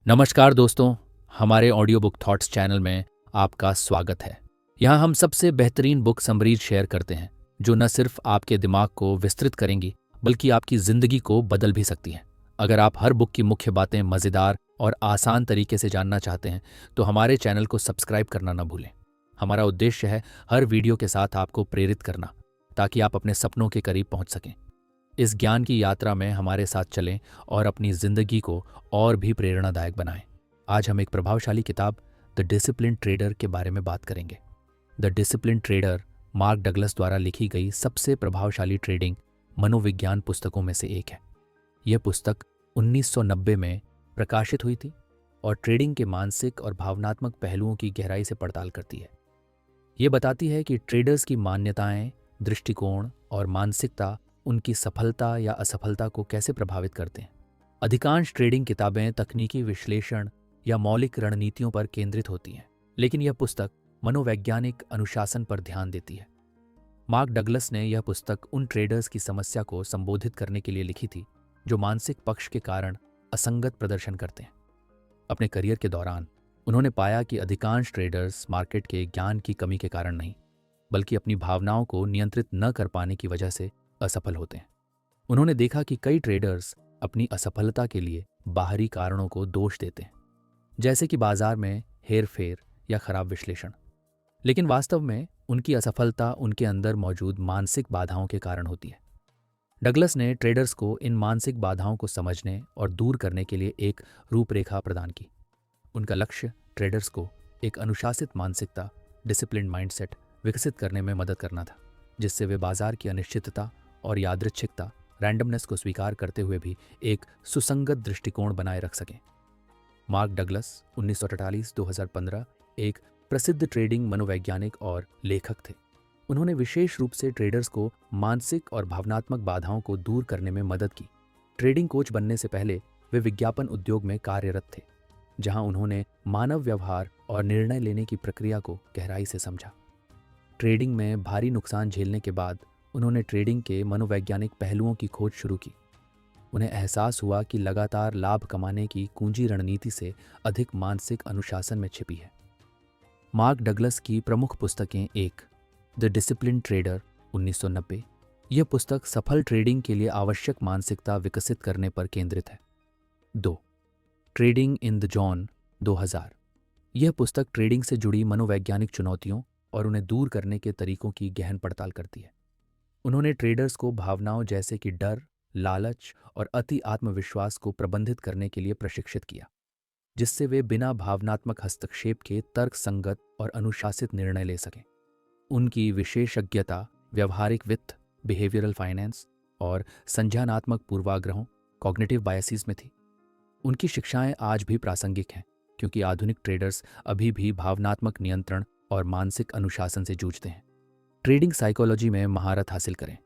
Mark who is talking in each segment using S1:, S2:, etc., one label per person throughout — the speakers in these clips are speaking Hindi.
S1: नमस्कार दोस्तों, हमारे ऑडियो बुक थॉट्स चैनल में आपका स्वागत है। यहाँ हम सबसे बेहतरीन बुक समरीज शेयर करते हैं जो न सिर्फ आपके दिमाग को विस्तृत करेंगी बल्कि आपकी ज़िंदगी को बदल भी सकती हैं। अगर आप हर बुक की मुख्य बातें मज़ेदार और आसान तरीके से जानना चाहते हैं तो हमारे चैनल को सब्सक्राइब करना न भूलें। हमारा उद्देश्य है हर वीडियो के साथ आपको प्रेरित करना ताकि आप अपने सपनों के करीब पहुँच सकें। इस ज्ञान की यात्रा में हमारे साथ चलें और अपनी जिंदगी को और भी प्रेरणादायक बनाएं। आज हम एक प्रभावशाली किताब द डिसिप्लिन ट्रेडर के बारे में बात करेंगे। The discipline trader mark Douglas द्वारा लिखी गई सबसे प्रभावशाली ट्रेडिंग मनोविज्ञान पुस्तकों में से एक है। यह पुस्तक 1990 में प्रकाशित हुई थी और ट्रेडिंग के मानसिक और भावनात्मक पहलुओं की गहराई से पड़ताल करती है। ये बताती है कि ट्रेडर्स की मान्यताएं, दृष्टिकोण और मानसिकता उनकी सफलता या असफलता को कैसे प्रभावित करते हैं। अधिकांश ट्रेडिंग किताबें तकनीकी विश्लेषण या मौलिक रणनीतियों पर केंद्रित होती हैं, लेकिन यह पुस्तक मनोवैज्ञानिक अनुशासन पर ध्यान देती है। मार्क डगलस ने यह पुस्तक उन ट्रेडर्स की समस्या को संबोधित करने के लिए लिखी थी जो मानसिक पक्ष के कारण असंगत प्रदर्शन करते हैं। अपने करियर के दौरान उन्होंने पाया कि अधिकांश ट्रेडर्स मार्केट के ज्ञान की कमी के कारण नहीं, बल्कि अपनी भावनाओं को नियंत्रित न कर पाने की वजह से असफल होते हैं। उन्होंने देखा कि कई ट्रेडर्स अपनी असफलता के लिए बाहरी कारणों को दोष देते हैं, जैसे कि बाजार में हेरफेर या खराब विश्लेषण, लेकिन वास्तव में उनकी असफलता उनके अंदर मौजूद मानसिक बाधाओं के कारण होती है। डगलस ने ट्रेडर्स को इन मानसिक बाधाओं को समझने और दूर करने के लिए एक रूपरेखा प्रदान की। उनका लक्ष्य ट्रेडर्स को एक अनुशासित मानसिकता, डिसिप्लिन्ड माइंडसेट विकसित करने में मदद करना था, जिससे वे बाजार की अनिश्चितता और यादृच्छिकता, रैंडमनेस को स्वीकार करते हुए भी एक सुसंगत दृष्टिकोण बनाए रख सकें। मार्क डगलस 1948-2015 एक प्रसिद्ध ट्रेडिंग मनोवैज्ञानिक और लेखक थे। उन्होंने विशेष रूप से ट्रेडर्स को मानसिक और भावनात्मक बाधाओं को दूर करने में मदद की। ट्रेडिंग कोच बनने से पहले वे विज्ञापन उद्योग में कार्यरत थे, जहां उन्होंने मानव व्यवहार और निर्णय लेने की प्रक्रिया को गहराई से समझा। ट्रेडिंग में भारी नुकसान झेलने के बाद उन्होंने ट्रेडिंग के मनोवैज्ञानिक पहलुओं की खोज शुरू की। उन्हें एहसास हुआ कि लगातार लाभ कमाने की कुंजी रणनीति से अधिक मानसिक अनुशासन में छिपी है। मार्क डगलस की प्रमुख पुस्तकें: एक, द डिसिप्लिन ट्रेडर 1990। यह पुस्तक सफल ट्रेडिंग के लिए आवश्यक मानसिकता विकसित करने पर केंद्रित है। 2, ट्रेडिंग इन द जॉन 2000। यह पुस्तक ट्रेडिंग से जुड़ी मनोवैज्ञानिक चुनौतियों और उन्हें दूर करने के तरीकों की गहन पड़ताल करती है। उन्होंने ट्रेडर्स को भावनाओं जैसे कि डर, लालच और अति आत्मविश्वास को प्रबंधित करने के लिए प्रशिक्षित किया, जिससे वे बिना भावनात्मक हस्तक्षेप के तर्कसंगत और अनुशासित निर्णय ले सकें। उनकी विशेषज्ञता व्यावहारिक वित्त, बिहेवियरल फाइनेंस और संज्ञानात्मक पूर्वाग्रहों, कॉग्निटिव बायसिस में थी। उनकी शिक्षाएं आज भी प्रासंगिक हैं क्योंकि आधुनिक ट्रेडर्स अभी भी भावनात्मक नियंत्रण और मानसिक अनुशासन से जूझते हैं। ट्रेडिंग साइकोलॉजी में महारत हासिल करें।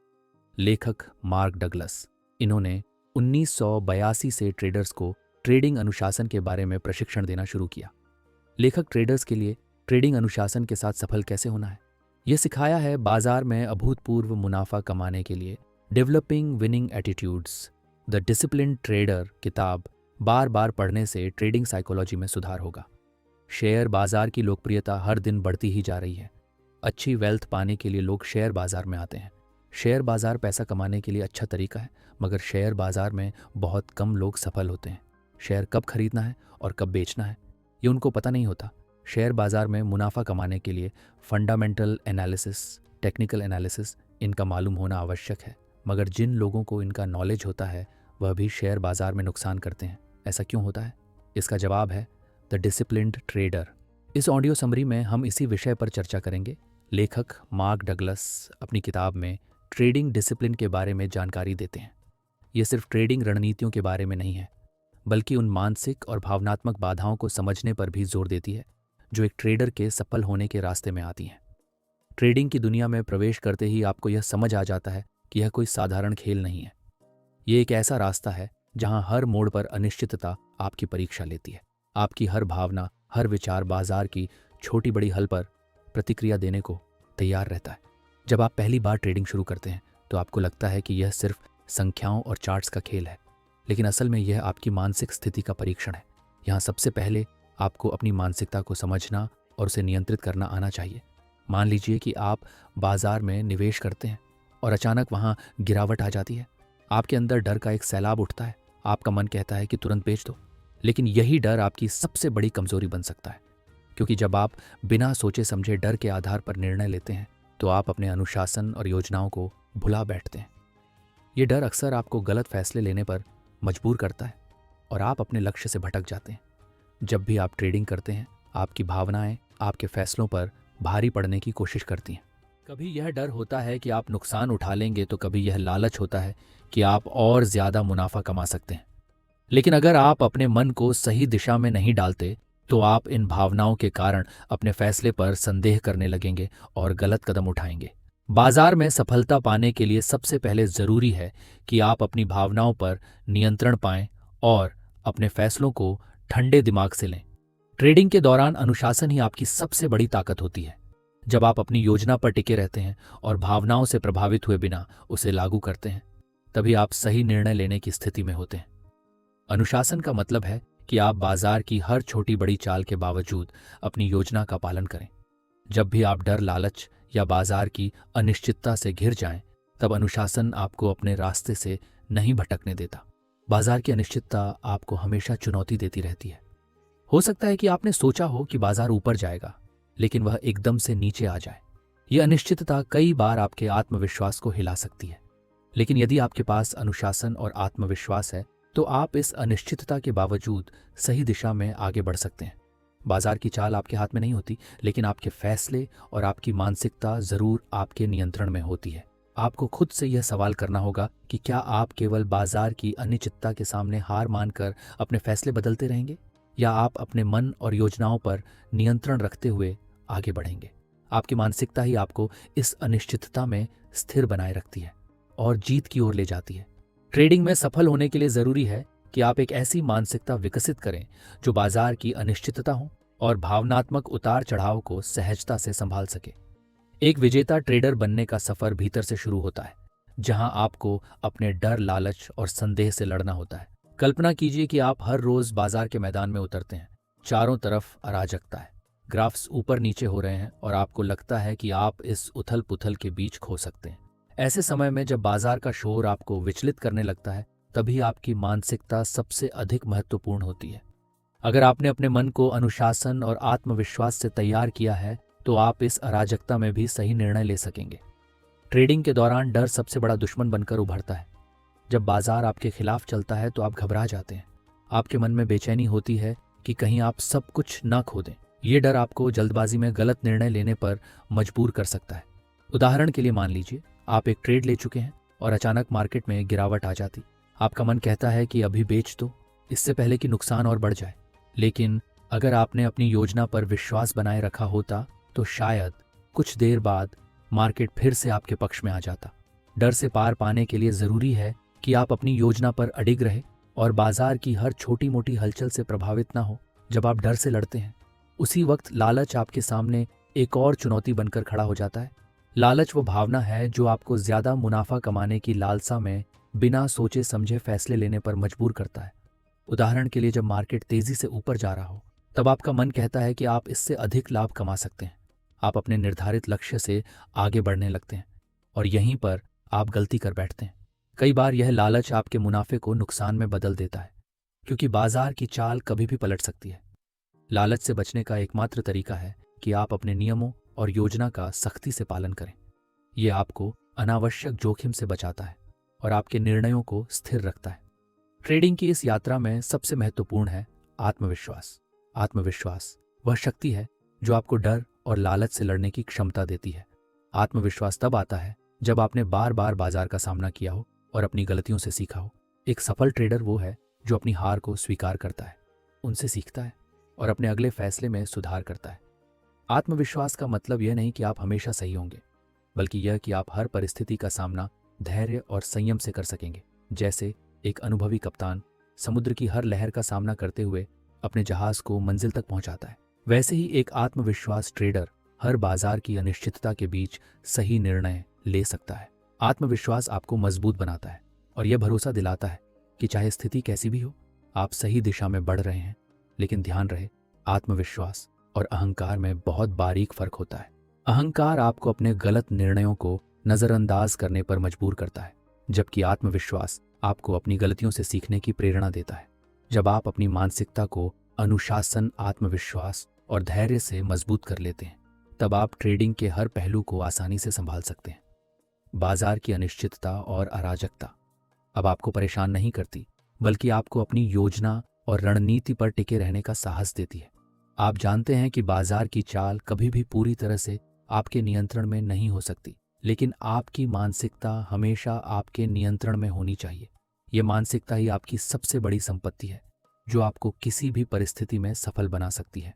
S1: लेखक मार्क डगलस, इन्होंने 1982 से ट्रेडर्स को ट्रेडिंग अनुशासन के बारे में प्रशिक्षण देना शुरू किया। लेखक ट्रेडर्स के लिए ट्रेडिंग अनुशासन के साथ सफल कैसे होना है, यह सिखाया है। बाजार में अभूतपूर्व मुनाफा कमाने के लिए developing winning attitudes. The discipline trader किताब बार बार पढ़ने से ट्रेडिंग साइकोलॉजी में सुधार होगा। शेयर बाजार की लोकप्रियता हर दिन बढ़ती ही जा रही है। अच्छी वेल्थ पाने के लिए लोग शेयर बाजार में आते हैं। शेयर बाजार पैसा कमाने के लिए अच्छा तरीका है, मगर शेयर बाजार में बहुत कम लोग सफल होते हैं। शेयर कब खरीदना है और कब बेचना है, ये उनको पता नहीं होता। शेयर बाजार में मुनाफा कमाने के लिए फंडामेंटल एनालिसिस, टेक्निकल एनालिसिस इनका मालूम होना आवश्यक है, मगर जिन लोगों को इनका नॉलेज होता है वह भी शेयर बाजार में नुकसान करते हैं। ऐसा क्यों होता है? इसका जवाब है द डिसिप्लिन्ड ट्रेडर। इस ऑडियो समरी में हम इसी विषय पर चर्चा करेंगे। लेखक मार्क डगलस अपनी किताब में ट्रेडिंग डिसिप्लिन के बारे में जानकारी देते हैं। ये सिर्फ ट्रेडिंग रणनीतियों के बारे में नहीं है, बल्कि उन मानसिक और भावनात्मक बाधाओं को समझने पर भी जोर देती है जो एक ट्रेडर के सफल होने के रास्ते में आती हैं। ट्रेडिंग की दुनिया में प्रवेश करते ही आपको यह समझ आ जाता है कि यह कोई साधारण खेल नहीं है। ये एक ऐसा रास्ता है जहां हर मोड़ पर अनिश्चितता आपकी परीक्षा लेती है। आपकी हर भावना, हर विचार बाजार की छोटी बड़ी हल पर प्रतिक्रिया देने को तैयार रहता है। जब आप पहली बार ट्रेडिंग शुरू करते हैं तो आपको लगता है कि यह सिर्फ संख्याओं और चार्ट्स का खेल है, लेकिन असल में यह आपकी मानसिक स्थिति का परीक्षण है। यहाँ सबसे पहले आपको अपनी मानसिकता को समझना और उसे नियंत्रित करना आना चाहिए। मान लीजिए कि आप बाजार में निवेश करते हैं और अचानक वहाँ गिरावट आ जाती है। आपके अंदर डर का एक सैलाब उठता है। आपका मन कहता है कि तुरंत बेच दो, लेकिन यही डर आपकी सबसे बड़ी कमजोरी बन सकता है, क्योंकि जब आप बिना सोचे समझे डर के आधार पर निर्णय लेते हैं तो आप अपने अनुशासन और योजनाओं को भुला बैठते हैं। ये डर अक्सर आपको गलत फैसले लेने पर मजबूर करता है और आप अपने लक्ष्य से भटक जाते हैं। जब भी आप ट्रेडिंग करते हैं, आपकी भावनाएं आपके फैसलों पर भारी पड़ने की कोशिश करती हैं। कभी यह डर होता है कि आप नुकसान उठा लेंगे, तो कभी यह लालच होता है कि आप और ज्यादा मुनाफा कमा सकते हैं। लेकिन अगर आप अपने मन को सही दिशा में नहीं डालते तो आप इन भावनाओं के कारण अपने फैसले पर संदेह करने लगेंगे और गलत कदम उठाएंगे। बाजार में सफलता पाने के लिए सबसे पहले जरूरी है कि आप अपनी भावनाओं पर नियंत्रण पाएं और अपने फैसलों को ठंडे दिमाग से लें। ट्रेडिंग के दौरान अनुशासन ही आपकी सबसे बड़ी ताकत होती है। जब आप अपनी योजना पर टिके रहते हैं और भावनाओं से प्रभावित हुए बिना उसे लागू करते हैं, तभी आप सही निर्णय लेने की स्थिति में होते हैं। अनुशासन का मतलब है कि आप बाजार की हर छोटी बड़ी चाल के बावजूद अपनी योजना का पालन करें। जब भी आप डर, लालच या बाजार की अनिश्चितता से घिर जाएं, तब अनुशासन आपको अपने रास्ते से नहीं भटकने देता। बाजार की अनिश्चितता आपको हमेशा चुनौती देती रहती है। हो सकता है कि आपने सोचा हो कि बाजार ऊपर जाएगा, लेकिन वह एकदम से नीचे आ जाए। यह अनिश्चितता कई बार आपके आत्मविश्वास को हिला सकती है, लेकिन यदि आपके पास अनुशासन और आत्मविश्वास है तो आप इस अनिश्चितता के बावजूद सही दिशा में आगे बढ़ सकते हैं। बाजार की चाल आपके हाथ में नहीं होती, लेकिन आपके फैसले और आपकी मानसिकता जरूर आपके नियंत्रण में होती है। आपको खुद से यह सवाल करना होगा कि क्या आप केवल बाजार की अनिश्चितता के सामने हार मानकर अपने फैसले बदलते रहेंगे, या आप अपने मन और योजनाओं पर नियंत्रण रखते हुए आगे बढ़ेंगे। आपकी मानसिकता ही आपको इस अनिश्चितता में स्थिर बनाए रखती है और जीत की ओर ले जाती है। ट्रेडिंग में सफल होने के लिए जरूरी है कि आप एक ऐसी मानसिकता विकसित करें जो बाजार की अनिश्चितता हो और भावनात्मक उतार चढ़ाव को सहजता से संभाल सके। एक विजेता ट्रेडर बनने का सफर भीतर से शुरू होता है, जहां आपको अपने डर, लालच और संदेह से लड़ना होता है। कल्पना कीजिए कि आप हर रोज बाजार के मैदान में उतरते हैं। चारों तरफ अराजकता है, ग्राफ्स ऊपर नीचे हो रहे हैं और आपको लगता है कि आप इस उथल पुथल के बीच खो सकते हैं। ऐसे समय में जब बाजार का शोर आपको विचलित करने लगता है, तभी आपकी मानसिकता सबसे अधिक महत्वपूर्ण होती है। अगर आपने अपने मन को अनुशासन और आत्मविश्वास से तैयार किया है तो आप इस अराजकता में भी सही निर्णय ले सकेंगे। ट्रेडिंग के दौरान डर सबसे बड़ा दुश्मन बनकर उभरता है। जब बाजार आपके खिलाफ चलता है तो आप घबरा जाते हैं। आपके मन में बेचैनी होती है कि कहीं आप सब कुछ ना खो दें। ये डर आपको जल्दबाजी में गलत निर्णय लेने पर मजबूर कर सकता है। उदाहरण के लिए मान लीजिए आप एक ट्रेड ले चुके हैं और अचानक मार्केट में गिरावट आ जाती। आपका मन कहता है कि अभी बेच दो, इससे पहले कि नुकसान और बढ़ जाए। लेकिन अगर आपने अपनी योजना पर विश्वास बनाए रखा होता तो शायद कुछ देर बाद मार्केट फिर से आपके पक्ष में आ जाता। डर से पार पाने के लिए जरूरी है कि आप अपनी योजना पर अडिग रहे और बाजार की हर छोटी मोटी हलचल से प्रभावित ना हो। जब आप डर से लड़ते हैं, उसी वक्त लालच आपके सामने एक और चुनौती बनकर खड़ा हो जाता है। लालच वो भावना है जो आपको ज्यादा मुनाफा कमाने की लालसा में बिना सोचे समझे फैसले लेने पर मजबूर करता है। उदाहरण के लिए जब मार्केट तेजी से ऊपर जा रहा हो, तब आपका मन कहता है कि आप इससे अधिक लाभ कमा सकते हैं। आप अपने निर्धारित लक्ष्य से आगे बढ़ने लगते हैं और यहीं पर आप गलती कर बैठते हैं। कई बार यह लालच आपके मुनाफे को नुकसान में बदल देता है, क्योंकि बाजार की चाल कभी भी पलट सकती है। लालच से बचने का एकमात्र तरीका है कि आप अपने नियमों और योजना का सख्ती से पालन करें। यह आपको अनावश्यक जोखिम से बचाता है और आपके निर्णयों को स्थिर रखता है। ट्रेडिंग की इस यात्रा में सबसे महत्वपूर्ण है आत्मविश्वास। आत्मविश्वास वह शक्ति है जो आपको डर और लालच से लड़ने की क्षमता देती है। आत्मविश्वास तब आता है जब आपने बार बार बाजार का सामना किया हो और अपनी गलतियों से सीखा हो। एक सफल ट्रेडर वो है जो अपनी हार को स्वीकार करता है, उनसे सीखता है और अपने अगले फैसले में सुधार करता है। आत्मविश्वास का मतलब यह नहीं कि आप हमेशा सही होंगे, बल्कि यह कि आप हर परिस्थिति का सामना धैर्य और संयम से कर सकेंगे। जैसे एक अनुभवी कप्तान समुद्र की हर लहर का सामना करते हुए अपने जहाज को मंजिल तक पहुंचाता है, वैसे ही एक आत्मविश्वास ट्रेडर हर बाजार की अनिश्चितता के बीच सही निर्णय ले सकता है। आत्मविश्वास आपको मजबूत बनाता है और यह भरोसा दिलाता है कि चाहे स्थिति कैसी भी हो, आप सही दिशा में बढ़ रहे हैं लेकिन ध्यान रहे, आत्मविश्वास और अहंकार में बहुत बारीक फर्क होता है। अहंकार आपको अपने गलत निर्णयों को नजरअंदाज करने पर मजबूर करता है, जबकि आत्मविश्वास आपको अपनी गलतियों से सीखने की प्रेरणा देता है। जब आप अपनी मानसिकता को अनुशासन, आत्मविश्वास और धैर्य से मजबूत कर लेते हैं, तब आप ट्रेडिंग के हर पहलू को आसानी से संभाल सकते हैं। बाजार की अनिश्चितता और अराजकता अब आपको परेशान नहीं करती, बल्कि आपको अपनी योजना और रणनीति पर टिके रहने का साहस देती है। आप जानते हैं कि बाजार की चाल कभी भी पूरी तरह से आपके नियंत्रण में नहीं हो सकती, लेकिन आपकी मानसिकता हमेशा आपके नियंत्रण में होनी चाहिए। ये मानसिकता ही आपकी सबसे बड़ी संपत्ति है, जो आपको किसी भी परिस्थिति में सफल बना सकती है।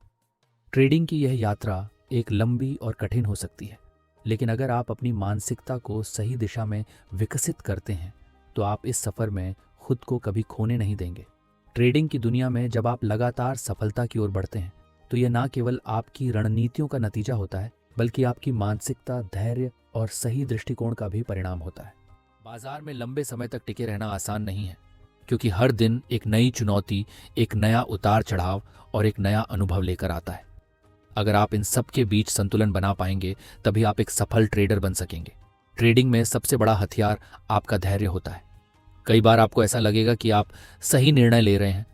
S1: ट्रेडिंग की यह यात्रा एक लंबी और कठिन हो सकती है, लेकिन अगर आप अपनी मानसिकता को सही दिशा में विकसित करते हैं, तो आप इस सफर में खुद को कभी खोने नहीं देंगे। ट्रेडिंग की दुनिया में जब आप लगातार सफलता की ओर बढ़ते हैं, तो यह न केवल आपकी रणनीतियों का नतीजा होता है, बल्कि आपकी मानसिकता, धैर्य और सही दृष्टिकोण का भी परिणाम होता है। बाजार में लंबे समय तक टिके रहना आसान नहीं है, क्योंकि हर दिन एक नई चुनौती, एक नया उतार चढ़ाव और एक नया अनुभव लेकर आता है। अगर आप इन सब के बीच संतुलन बना पाएंगे, तभी आप एक सफल ट्रेडर बन सकेंगे। ट्रेडिंग में सबसे बड़ा हथियार आपका धैर्य होता है। कई बार आपको ऐसा लगेगा कि आप सही निर्णय ले रहे हैं,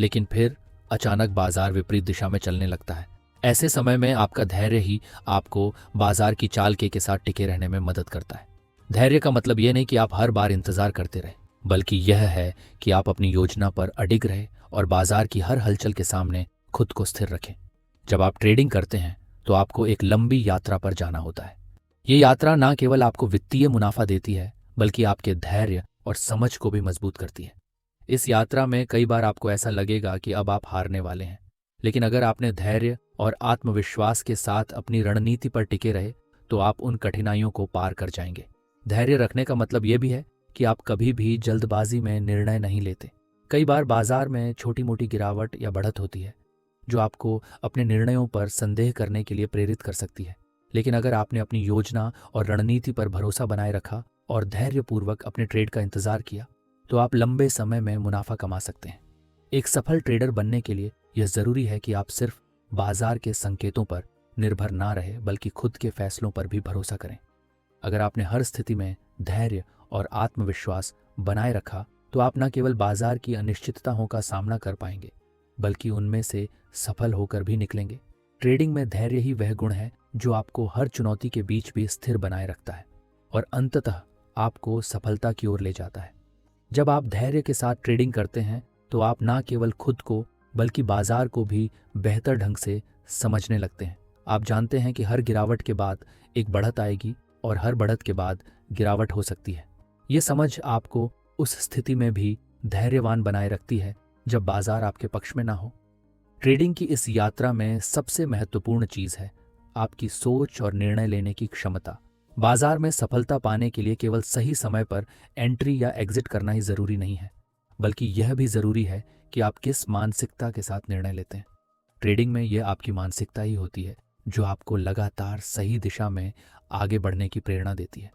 S1: लेकिन फिर अचानक बाजार विपरीत दिशा में चलने लगता है। ऐसे समय में आपका धैर्य ही आपको बाजार की चाल के साथ टिके रहने में मदद करता है। धैर्य का मतलब यह नहीं कि आप हर बार इंतजार करते रहे, बल्कि यह है कि आप अपनी योजना पर अडिग रहे और बाजार की हर हलचल के सामने खुद को स्थिर रखें। जब आप ट्रेडिंग करते हैं, तो आपको एक लंबी यात्रा पर जाना होता है। ये यात्रा न केवल आपको वित्तीय मुनाफा देती है, बल्कि आपके धैर्य और समझ को भी मजबूत करती है। इस यात्रा में कई बार आपको ऐसा लगेगा कि अब आप हारने वाले हैं, लेकिन अगर आपने धैर्य और आत्मविश्वास के साथ अपनी रणनीति पर टिके रहे, तो आप उन कठिनाइयों को पार कर जाएंगे। धैर्य रखने का मतलब यह भी है कि आप कभी भी जल्दबाजी में निर्णय नहीं लेते। कई बार बाजार में छोटी मोटी गिरावट या बढ़त होती है, जो आपको अपने निर्णयों पर संदेह करने के लिए प्रेरित कर सकती है। लेकिन अगर आपने अपनी योजना और रणनीति पर भरोसा बनाए रखा और धैर्यपूर्वक अपने ट्रेड का इंतजार किया, तो आप लंबे समय में मुनाफा कमा सकते हैं। एक सफल ट्रेडर बनने के लिए यह जरूरी है कि आप सिर्फ बाजार के संकेतों पर निर्भर ना रहे, बल्कि खुद के फैसलों पर भी भरोसा करें। अगर आपने हर स्थिति में धैर्य और आत्मविश्वास बनाए रखा, तो आप न केवल बाजार की अनिश्चितताओं का सामना कर पाएंगे, बल्कि उनमें से सफल होकर भी निकलेंगे। ट्रेडिंग में धैर्य ही वह गुण है जो आपको हर चुनौती के बीच भी स्थिर बनाए रखता है और अंततः आपको सफलता की ओर ले जाता है। जब आप धैर्य के साथ ट्रेडिंग करते हैं, तो आप न केवल खुद को बल्कि बाजार को भी बेहतर ढंग से समझने लगते हैं। आप जानते हैं कि हर गिरावट के बाद एक बढ़त आएगी और हर बढ़त के बाद गिरावट हो सकती है। ये समझ आपको उस स्थिति में भी धैर्यवान बनाए रखती है जब बाजार आपके पक्ष में ना हो। ट्रेडिंग की इस यात्रा में सबसे महत्वपूर्ण चीज है आपकी सोच और निर्णय लेने की क्षमता। बाजार में सफलता पाने के लिए केवल सही समय पर एंट्री या एग्जिट करना ही जरूरी नहीं है, बल्कि यह भी जरूरी है कि आप किस मानसिकता के साथ निर्णय लेते हैं। ट्रेडिंग में यह आपकी मानसिकता ही होती है जो आपको लगातार सही दिशा में आगे बढ़ने की प्रेरणा देती है।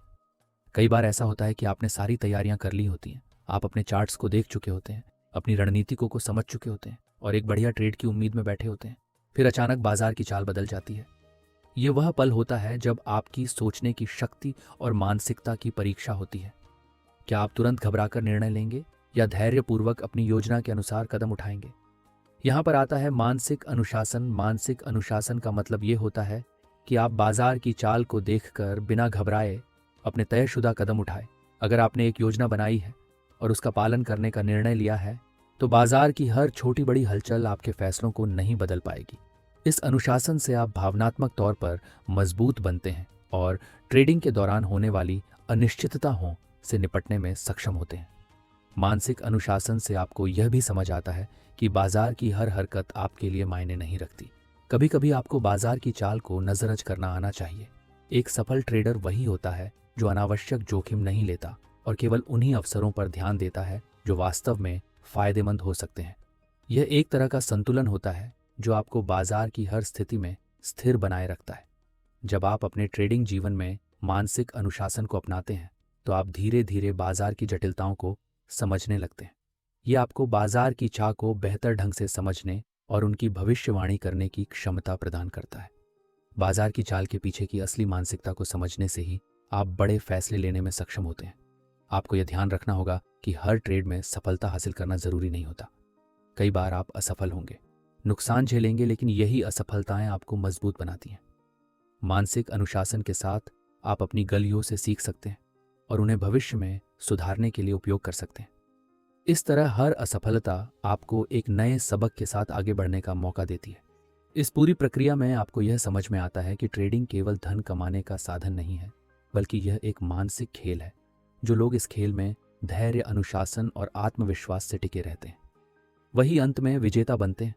S1: कई बार ऐसा होता है कि आपने सारी तैयारियां कर ली होती हैं, आप अपने चार्ट्स को देख चुके होते हैं, अपनी रणनीतिकों को समझ चुके होते हैं और एक बढ़िया ट्रेड की उम्मीद में बैठे होते हैं। फिर अचानक बाजार की चाल बदल जाती है। ये वह पल होता है जब आपकी सोचने की शक्ति और मानसिकता की परीक्षा होती है। क्या आप तुरंत घबराकर निर्णय लेंगे या धैर्यपूर्वक अपनी योजना के अनुसार कदम उठाएंगे? यहाँ पर आता है मानसिक अनुशासन। मानसिक अनुशासन का मतलब ये होता है कि आप बाजार की चाल को देखकर बिना घबराए अपने तयशुदा कदम उठाए। अगर आपने एक योजना बनाई है और उसका पालन करने का निर्णय लिया है, तो बाजार की हर छोटी बड़ी हलचल आपके फैसलों को नहीं बदल पाएगी। इस अनुशासन से आप भावनात्मक तौर पर मजबूत बनते हैं और ट्रेडिंग के दौरान होने वाली अनिश्चितताओं से निपटने में सक्षम होते हैं। मानसिक अनुशासन से आपको यह भी समझ आता है कि बाजार की हर हरकत आपके लिए मायने नहीं रखती। कभी कभी आपको बाजार की चाल को नजरअंदाज करना आना चाहिए। एक सफल ट्रेडर वही होता है जो अनावश्यक जोखिम नहीं लेता और केवल उन्हीं अवसरों पर ध्यान देता है जो वास्तव में फायदेमंद हो सकते हैं। यह एक तरह का संतुलन होता है जो आपको बाजार की हर स्थिति में स्थिर बनाए रखता है। जब आप अपने ट्रेडिंग जीवन में मानसिक अनुशासन को अपनाते हैं, तो आप धीरे धीरे बाजार की जटिलताओं को समझने लगते हैं। ये आपको बाजार की चाल को बेहतर ढंग से समझने और उनकी भविष्यवाणी करने की क्षमता प्रदान करता है। बाजार की चाल के पीछे की असली मानसिकता को समझने से ही आप बड़े फैसले लेने में सक्षम होते हैं। आपको यह ध्यान रखना होगा कि हर ट्रेड में सफलता हासिल करना जरूरी नहीं होता। कई बार आप असफल होंगे, नुकसान झेलेंगे, लेकिन यही असफलताएं आपको मजबूत बनाती हैं। मानसिक अनुशासन के साथ आप अपनी गलतियों से सीख सकते हैं और उन्हें भविष्य में सुधारने के लिए उपयोग कर सकते हैं। इस तरह हर असफलता आपको एक नए सबक के साथ आगे बढ़ने का मौका देती है। इस पूरी प्रक्रिया में आपको यह समझ में आता है कि ट्रेडिंग केवल धन कमाने का साधन नहीं है, बल्कि यह एक मानसिक खेल है। जो लोग इस खेल में धैर्य, अनुशासन और आत्मविश्वास से टिके रहते हैं, वही अंत में विजेता बनते हैं।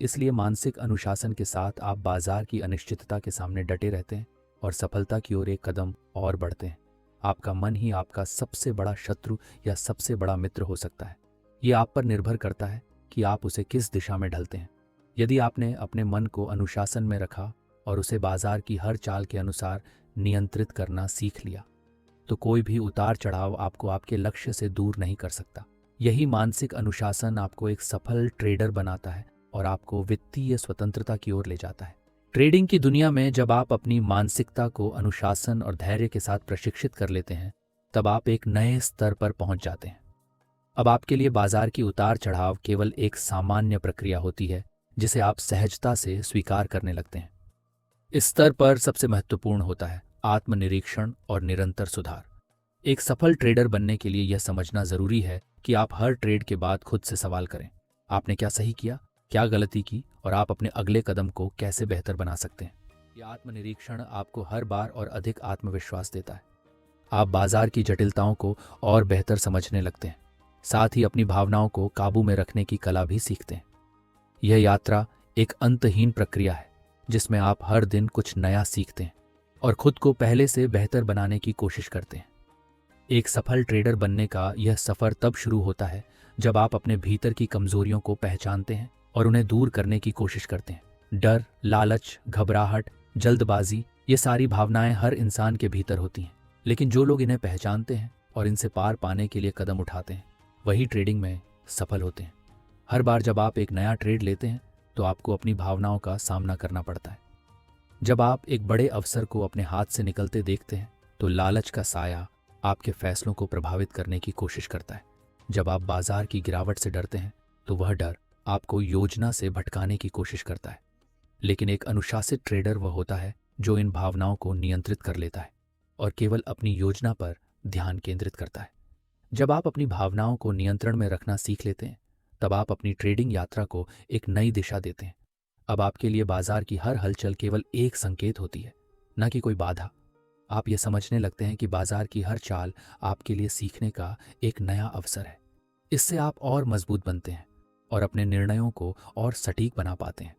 S1: इसलिए मानसिक अनुशासन के साथ आप बाजार की अनिश्चितता के सामने डटे रहते हैं और सफलता की ओर एक कदम और बढ़ते हैं। आपका मन ही आपका सबसे बड़ा शत्रु या सबसे बड़ा मित्र हो सकता है। ये आप पर निर्भर करता है कि आप उसे किस दिशा में ढलते हैं। यदि आपने अपने मन को अनुशासन में रखा और उसे बाजार की हर चाल के अनुसार नियंत्रित करना सीख लिया, तो कोई भी उतार चढ़ाव आपको आपके लक्ष्य से दूर नहीं कर सकता। यही मानसिक अनुशासन आपको एक सफल ट्रेडर बनाता है और आपको वित्तीय स्वतंत्रता की ओर ले जाता है। ट्रेडिंग की दुनिया में जब आप अपनी मानसिकता को अनुशासन और धैर्य के साथ प्रशिक्षित कर लेते हैं, तब आप एक नए स्तर पर पहुंच जाते हैं। अब आपके लिए बाजार की उतार चढ़ाव केवल एक सामान्य प्रक्रिया होती है जिसे आप सहजता से स्वीकार करने लगते हैं। इस स्तर पर सबसे महत्वपूर्ण होता है आत्मनिरीक्षण और निरंतर सुधार। एक सफल ट्रेडर बनने के लिए यह समझना जरूरी है कि आप हर ट्रेड के बाद खुद से सवाल करें, आपने क्या सही किया, क्या गलती की और आप अपने अगले कदम को कैसे बेहतर बना सकते हैं। यह आत्मनिरीक्षण आपको हर बार और अधिक आत्मविश्वास देता है। आप बाजार की जटिलताओं को और बेहतर समझने लगते हैं, साथ ही अपनी भावनाओं को काबू में रखने की कला भी सीखते हैं। यह यात्रा एक अंतहीन प्रक्रिया है जिसमें आप हर दिन कुछ नया सीखते हैं और खुद को पहले से बेहतर बनाने की कोशिश करते हैं। एक सफल ट्रेडर बनने का यह सफर तब शुरू होता है जब आप अपने भीतर की कमजोरियों को पहचानते हैं और उन्हें दूर करने की कोशिश करते हैं। डर, लालच, घबराहट, जल्दबाजी, ये सारी भावनाएं हर इंसान के भीतर होती हैं, लेकिन जो लोग इन्हें पहचानते हैं और इनसे पार पाने के लिए कदम उठाते हैं, वही ट्रेडिंग में सफल होते हैं। हर बार जब आप एक नया ट्रेड लेते हैं तो आपको अपनी भावनाओं का सामना करना पड़ता है। जब आप एक बड़े अवसर को अपने हाथ से निकलते देखते हैं तो लालच का साया आपके फैसलों को प्रभावित करने की कोशिश करता है। जब आप बाजार की गिरावट से डरते हैं तो वह डर आपको योजना से भटकाने की कोशिश करता है। लेकिन एक अनुशासित ट्रेडर वह होता है जो इन भावनाओं को नियंत्रित कर लेता है और केवल अपनी योजना पर ध्यान केंद्रित करता है। जब आप अपनी भावनाओं को नियंत्रण में रखना सीख लेते हैं, तब आप अपनी ट्रेडिंग यात्रा को एक नई दिशा देते हैं। अब आपके लिए बाजार की हर हलचल केवल एक संकेत होती है, न कि कोई बाधा। आप ये समझने लगते हैं कि बाजार की हर चाल आपके लिए सीखने का एक नया अवसर है। इससे आप और मजबूत बनते हैं और अपने निर्णयों को और सटीक बना पाते हैं।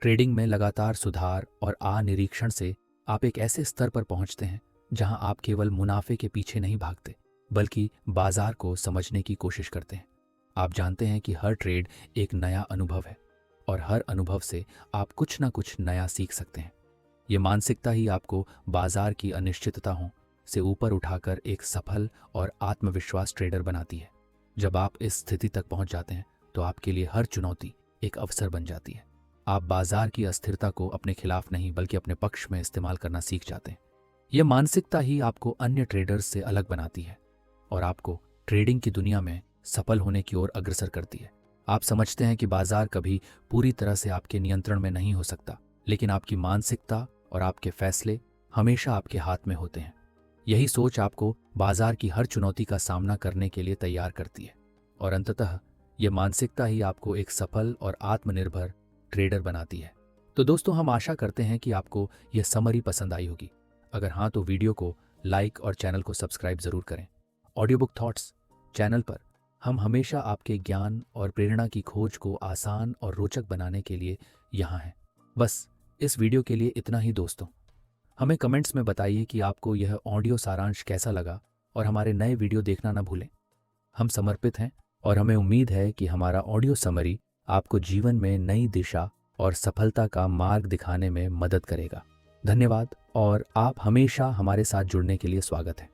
S1: ट्रेडिंग में लगातार सुधार और निरीक्षण से आप एक ऐसे स्तर पर पहुंचते हैं जहां आप केवल मुनाफे के पीछे नहीं भागते, बल्कि बाजार को समझने की कोशिश करते हैं। आप जानते हैं कि हर ट्रेड एक नया अनुभव है और हर अनुभव से आप कुछ ना कुछ नया सीख सकते हैं। ये मानसिकता ही आपको बाजार की अनिश्चितताओं से ऊपर उठाकर एक सफल और आत्मविश्वास ट्रेडर बनाती है। जब आप इस स्थिति तक पहुंच जाते हैं तो आपके लिए हर चुनौती एक अवसर बन जाती है। आप बाजार की अस्थिरता को अपने खिलाफ नहीं बल्कि अपने पक्ष में इस्तेमाल करना सीख जाते हैं। यह मानसिकता ही आपको अन्य ट्रेडर्स से अलग बनाती है और आपको ट्रेडिंग की दुनिया में सफल होने की ओर अग्रसर करती है। आप समझते हैं कि बाजार कभी पूरी तरह से आपके नियंत्रण में नहीं हो सकता, लेकिन आपकी मानसिकता और आपके फैसले हमेशा आपके हाथ में होते हैं। यही सोच आपको बाजार की हर चुनौती का सामना करने के लिए तैयार करती है और अंततः यह मानसिकता ही आपको एक सफल और आत्मनिर्भर ट्रेडर बनाती है। तो दोस्तों, हम आशा करते हैं कि आपको यह समरी पसंद आई होगी। अगर हाँ, तो वीडियो को लाइक और चैनल को सब्सक्राइब जरूर करें। ऑडियो बुक थॉट्स चैनल पर हम हमेशा आपके ज्ञान और प्रेरणा की खोज को आसान और रोचक बनाने के लिए यहाँ हैं। बस इस वीडियो के लिए इतना ही दोस्तों। हमें कमेंट्स में बताइए कि आपको यह ऑडियो सारांश कैसा लगा और हमारे नए वीडियो देखना ना भूलें। हम समर्पित हैं और हमें उम्मीद है कि हमारा ऑडियो समरी आपको जीवन में नई दिशा और सफलता का मार्ग दिखाने में मदद करेगा। धन्यवाद और आप हमेशा हमारे साथ जुड़ने के लिए स्वागत है।